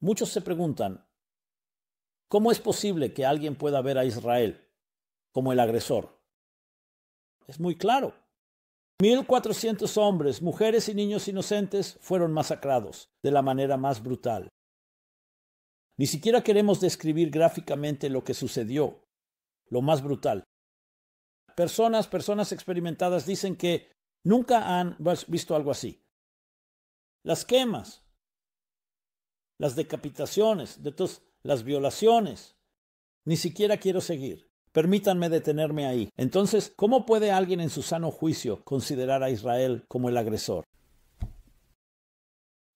Muchos se preguntan, ¿cómo es posible que alguien pueda ver a Israel como el agresor? Es muy claro. 1,400 hombres, mujeres y niños inocentes fueron masacrados de la manera más brutal. Ni siquiera queremos describir gráficamente lo que sucedió, lo más brutal. Personas experimentadas dicen que nunca han visto algo así. Las quemas, las decapitaciones, las violaciones. Ni siquiera quiero seguir. Permítanme detenerme ahí. Entonces, ¿cómo puede alguien en su sano juicio considerar a Israel como el agresor?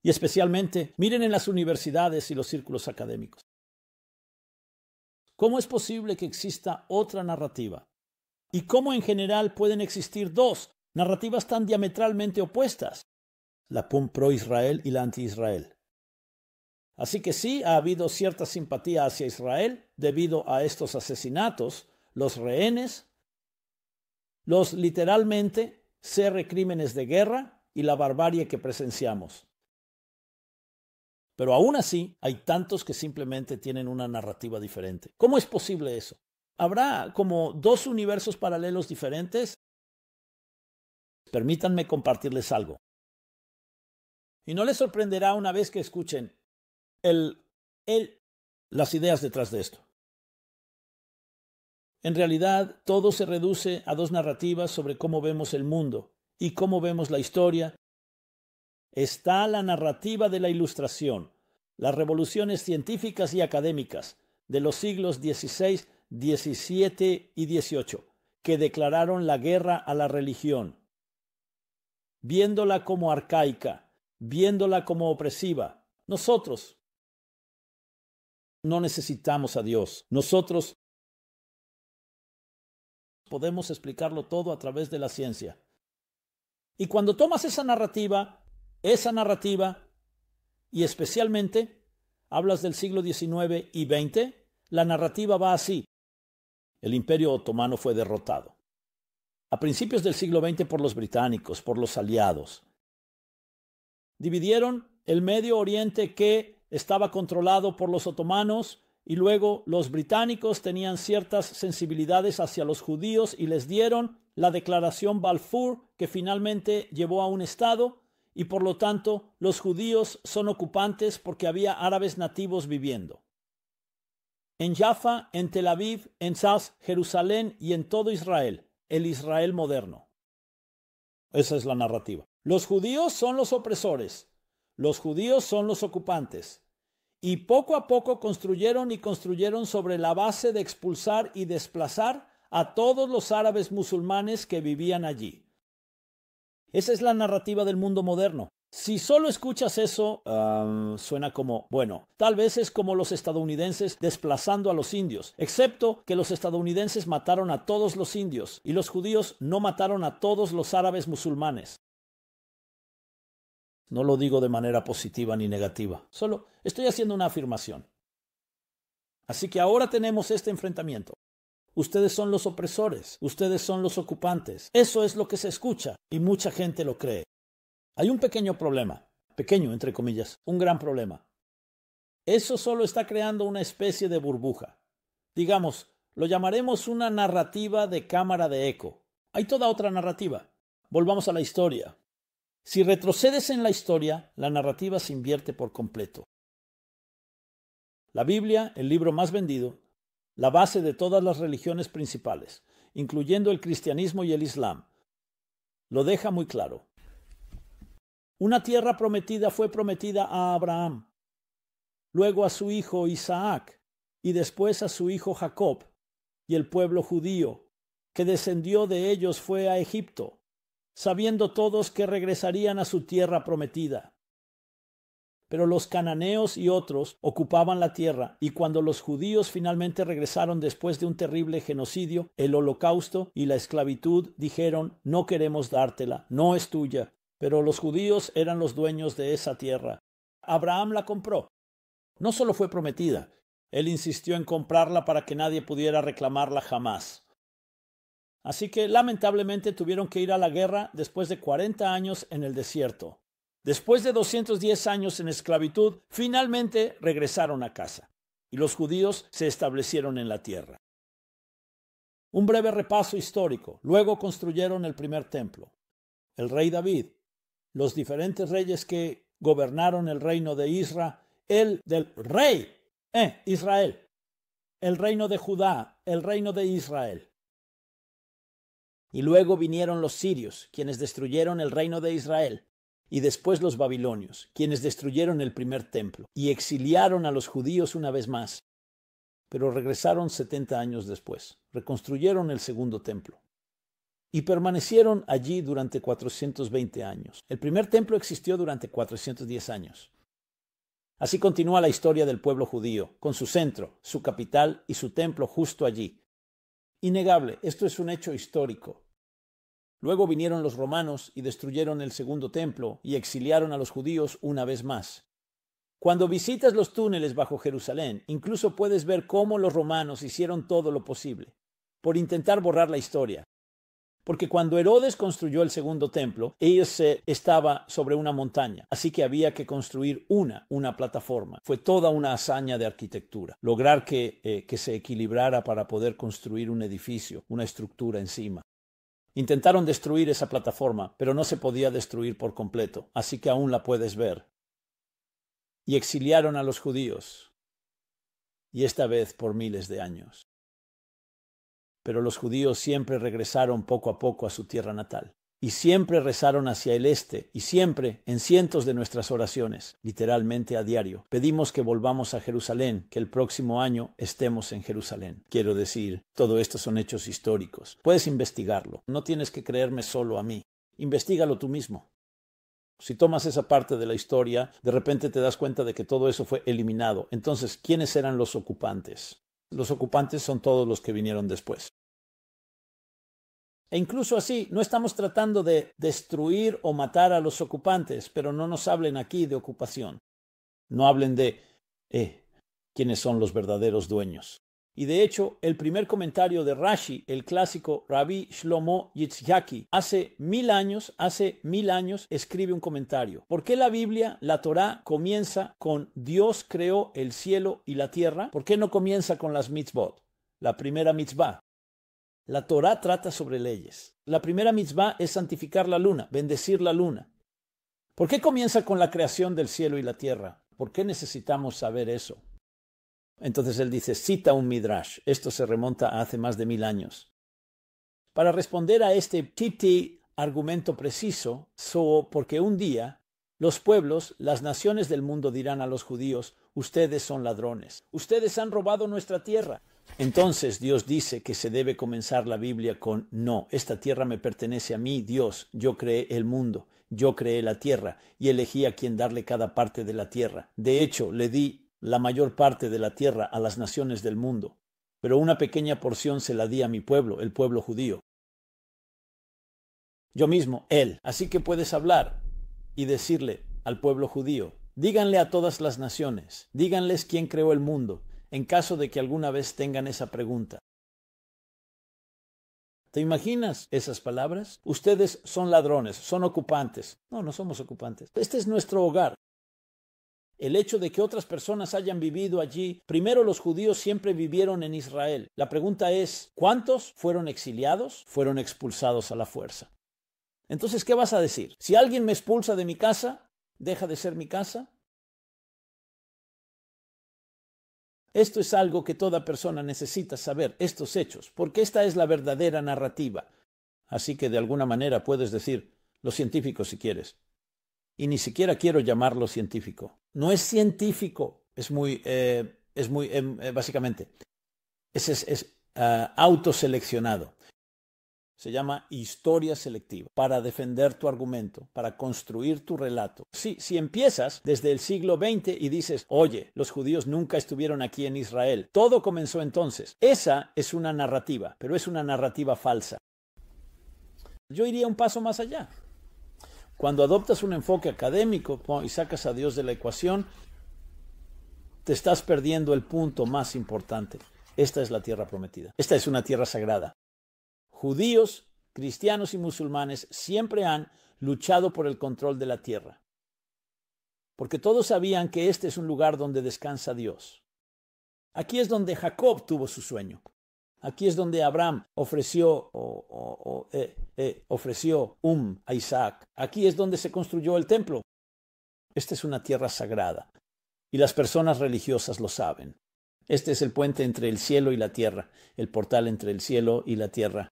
Y especialmente, miren en las universidades y los círculos académicos. ¿Cómo es posible que exista otra narrativa? ¿Y cómo en general pueden existir dos narrativas tan diametralmente opuestas? La pro-Israel y la anti-Israel. Así que sí ha habido cierta simpatía hacia Israel debido a estos asesinatos, los rehenes, los literalmente crímenes de guerra y la barbarie que presenciamos. Pero aún así hay tantos que simplemente tienen una narrativa diferente. ¿Cómo es posible eso? ¿Habrá como dos universos paralelos diferentes? Permítanme compartirles algo. Y no les sorprenderá una vez que escuchen las ideas detrás de esto. En realidad, todo se reduce a dos narrativas sobre cómo vemos el mundo y cómo vemos la historia. Está la narrativa de la Ilustración, las revoluciones científicas y académicas de los siglos XVI, XVII y XVIII, que declararon la guerra a la religión, viéndola como arcaica, viéndola como opresiva. Nosotros no necesitamos a Dios. Nosotros podemos explicarlo todo a través de la ciencia. Y cuando tomas esa narrativa, y especialmente hablas del siglo XIX y XX, la narrativa va así. El Imperio Otomano fue derrotado a principios del siglo XX por los británicos, por los aliados. Dividieron el Medio Oriente que estaba controlado por los otomanos y luego los británicos tenían ciertas sensibilidades hacia los judíos y les dieron la Declaración Balfour, que finalmente llevó a un Estado, y por lo tanto los judíos son ocupantes porque había árabes nativos viviendo. En Jaffa, en Tel Aviv, en Sas, Jerusalén y en todo Israel, el Israel moderno. Esa es la narrativa. Los judíos son los opresores, los judíos son los ocupantes. Y poco a poco construyeron sobre la base de expulsar y desplazar a todos los árabes musulmanes que vivían allí. Esa es la narrativa del mundo moderno. Si solo escuchas eso, suena como, bueno, tal vez es como los estadounidenses desplazando a los indios, excepto que los estadounidenses mataron a todos los indios y los judíos no mataron a todos los árabes musulmanes. No lo digo de manera positiva ni negativa, solo estoy haciendo una afirmación. Así que ahora tenemos este enfrentamiento. Ustedes son los opresores, ustedes son los ocupantes. Eso es lo que se escucha y mucha gente lo cree. Hay un pequeño problema, pequeño entre comillas, un gran problema. Eso solo está creando una especie de burbuja. Digamos, lo llamaremos una narrativa de cámara de eco. Hay toda otra narrativa. Volvamos a la historia. Si retrocedes en la historia, la narrativa se invierte por completo. La Biblia, el libro más vendido, la base de todas las religiones principales, incluyendo el cristianismo y el islam, lo deja muy claro. Una tierra prometida fue prometida a Abraham, luego a su hijo Isaac y después a su hijo Jacob, y el pueblo judío que descendió de ellos fue a Egipto, sabiendo todos que regresarían a su tierra prometida. Pero los cananeos y otros ocupaban la tierra, y cuando los judíos finalmente regresaron después de un terrible genocidio, el holocausto y la esclavitud, dijeron: no queremos dártela, no es tuya. Pero los judíos eran los dueños de esa tierra. Abraham la compró. No solo fue prometida, él insistió en comprarla para que nadie pudiera reclamarla jamás. Así que lamentablemente tuvieron que ir a la guerra después de 40 años en el desierto. Después de 210 años en esclavitud, finalmente regresaron a casa y los judíos se establecieron en la tierra. Un breve repaso histórico. Luego construyeron el primer templo. El rey David, los diferentes reyes que gobernaron el reino de Israel, Israel, el reino de Judá, el reino de Israel. Y luego vinieron los sirios, quienes destruyeron el reino de Israel, y después los babilonios, quienes destruyeron el primer templo y exiliaron a los judíos una vez más. Pero regresaron 70 años después, reconstruyeron el segundo templo y permanecieron allí durante 420 años. El primer templo existió durante 410 años. Así continúa la historia del pueblo judío, con su centro, su capital y su templo justo allí. Innegable, esto es un hecho histórico. Luego vinieron los romanos y destruyeron el segundo templo y exiliaron a los judíos una vez más. Cuando visitas los túneles bajo Jerusalén, incluso puedes ver cómo los romanos hicieron todo lo posible por intentar borrar la historia. Porque cuando Herodes construyó el segundo templo, estaba sobre una montaña, así que había que construir una plataforma. Fue toda una hazaña de arquitectura, lograr que se equilibrara para poder construir un edificio, una estructura encima. Intentaron destruir esa plataforma, pero no se podía destruir por completo, así que aún la puedes ver. Y exiliaron a los judíos, y esta vez por miles de años. Pero los judíos siempre regresaron poco a poco a su tierra natal, y siempre rezaron hacia el este, y siempre, en cientos de nuestras oraciones, literalmente a diario, pedimos que volvamos a Jerusalén, que el próximo año estemos en Jerusalén. Quiero decir, todo esto son hechos históricos. Puedes investigarlo, no tienes que creerme solo a mí. Investígalo tú mismo. Si tomas esa parte de la historia, de repente te das cuenta de que todo eso fue eliminado. Entonces, ¿quiénes eran los ocupantes? Los ocupantes son todos los que vinieron después. E incluso así, no estamos tratando de destruir o matar a los ocupantes, pero no nos hablen aquí de ocupación. No hablen de quiénes son los verdaderos dueños. Y de hecho, el primer comentario de Rashi, el clásico Rabbi Shlomo Yitzhaki, hace mil años, escribe un comentario. ¿Por qué la Biblia, la Torá, comienza con Dios creó el cielo y la tierra? ¿Por qué no comienza con las mitzvot? La primera mitzvah. La Torá trata sobre leyes. La primera mitzvah es santificar la luna, bendecir la luna. ¿Por qué comienza con la creación del cielo y la tierra? ¿Por qué necesitamos saber eso? Entonces él dice, cita un midrash. Esto se remonta a hace más de 1000 años. Para responder a este titi argumento preciso, porque un día los pueblos, las naciones del mundo dirán a los judíos, ustedes son ladrones, ustedes han robado nuestra tierra. Entonces Dios dice que se debe comenzar la Biblia con, no, esta tierra me pertenece a mí, Dios, yo creé el mundo, yo creé la tierra y elegí a quien darle cada parte de la tierra. De hecho, le di la mayor parte de la tierra a las naciones del mundo, pero una pequeña porción se la di a mi pueblo, el pueblo judío. Yo mismo, él. Así que puedes hablar y decirle al pueblo judío, díganle a todas las naciones, díganles quién creó el mundo, en caso de que alguna vez tengan esa pregunta. ¿Te imaginas esas palabras? Ustedes son ladrones, son ocupantes. No, no somos ocupantes. Este es nuestro hogar. El hecho de que otras personas hayan vivido allí, primero los judíos siempre vivieron en Israel. La pregunta es, ¿cuántos fueron exiliados? Fueron expulsados a la fuerza. Entonces, ¿qué vas a decir? Si alguien me expulsa de mi casa, ¿deja de ser mi casa? Esto es algo que toda persona necesita saber, estos hechos, porque esta es la verdadera narrativa. Así que de alguna manera puedes decir, los científicos si quieres. Y ni siquiera quiero llamarlo científico. No es científico, básicamente, es autoseleccionado. Se llama historia selectiva, para defender tu argumento, para construir tu relato. Sí, si empiezas desde el siglo XX y dices, oye, los judíos nunca estuvieron aquí en Israel, todo comenzó entonces. Esa es una narrativa, pero es una narrativa falsa. Yo iría un paso más allá. Cuando adoptas un enfoque académico y sacas a Dios de la ecuación, te estás perdiendo el punto más importante. Esta es la tierra prometida. Esta es una tierra sagrada. Judíos, cristianos y musulmanes siempre han luchado por el control de la tierra. porque todos sabían que este es un lugar donde descansa Dios. Aquí es donde Jacob tuvo su sueño. Aquí es donde Abraham ofreció a Isaac. Aquí es donde se construyó el templo. Esta es una tierra sagrada y las personas religiosas lo saben. Este es el puente entre el cielo y la tierra, el portal entre el cielo y la tierra.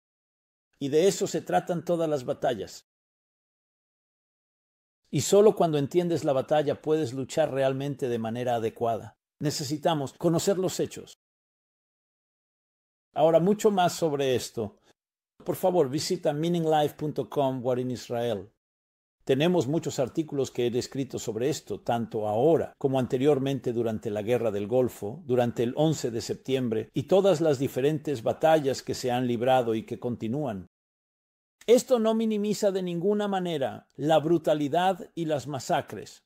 Y de eso se tratan todas las batallas. Y solo cuando entiendes la batalla puedes luchar realmente de manera adecuada. Necesitamos conocer los hechos. Ahora, mucho más sobre esto. Por favor, visita meaninglife.com War in Israel. Tenemos muchos artículos que he escrito sobre esto, tanto ahora como anteriormente durante la Guerra del Golfo, durante el 11 de septiembre y todas las diferentes batallas que se han librado y que continúan. Esto no minimiza de ninguna manera la brutalidad y las masacres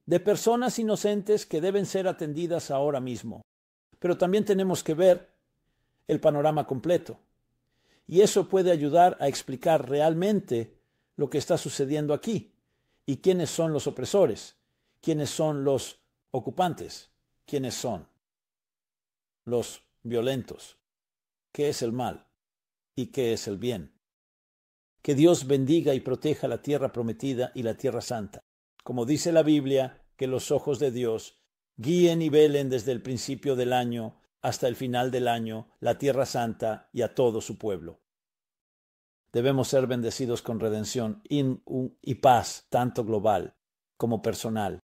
de personas inocentes que deben ser atendidas ahora mismo. Pero también tenemos que ver el panorama completo. Y eso puede ayudar a explicar realmente lo que está sucediendo aquí y quiénes son los opresores, quiénes son los ocupantes, quiénes son los violentos, qué es el mal y qué es el bien. Que Dios bendiga y proteja la tierra prometida y la tierra santa. Como dice la Biblia, que los ojos de Dios guíen y velen desde el principio del año hasta el final del año la tierra santa y a todo su pueblo. Debemos ser bendecidos con redención y paz, tanto global como personal.